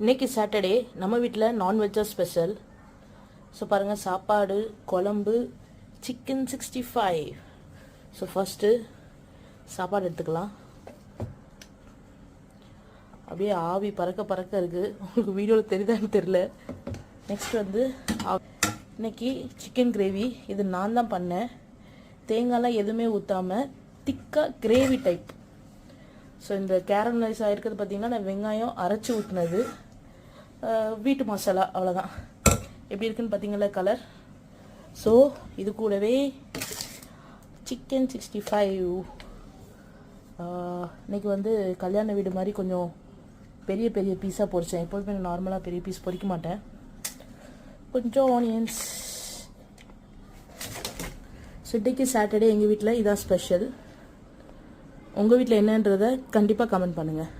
இன்னைக்கு சாட்டர்டே நம்ம வீட்டில் நான்வெஜ்ஜாக ஸ்பெஷல். ஸோ பாருங்கள், சாப்பாடு, குழம்பு, சிக்கன் 65. ஸோ ஃபஸ்ட்டு சாப்பாடு எடுத்துக்கலாம். அப்படியே ஆவி பறக்க பறக்க இருக்குது. உங்களுக்கு வீடியோவில் தெரியுதான்னு தெரில. நெக்ஸ்ட் வந்து இன்னைக்கு சிக்கன் கிரேவி. இது நான் தான் பண்ணேன். தேங்காய்லாம் எதுவுமே ஊற்றாமல் திக்காக கிரேவி டைப். ஸோ இந்த கேரமலைஸ் ஆகிருக்கிறது பார்த்திங்கன்னா நான் வெங்காயம் அரைச்சி ஊற்றினது, வீட்டு மசாலா, அவ்வளோதான். எப்படி இருக்குன்னு பார்த்தீங்களா கலர். ஸோ இது கூடவே சிக்கன் 65. இன்றைக்கி வந்து கல்யாண வீடு மாதிரி கொஞ்சம் பெரிய பெரிய பீஸாக பொரித்தேன். எப்போதுமே நார்மலாக பெரிய பீஸ் பொரிக்க மாட்டேன். கொஞ்சம் ஆனியன்ஸ். ஸோ இன்றைக்கி சாட்டர்டே எங்கள் வீட்டில் இதான் ஸ்பெஷல். உங்கள் வீட்டில் என்னன்றதை கண்டிப்பாக கமெண்ட் பண்ணுங்கள்.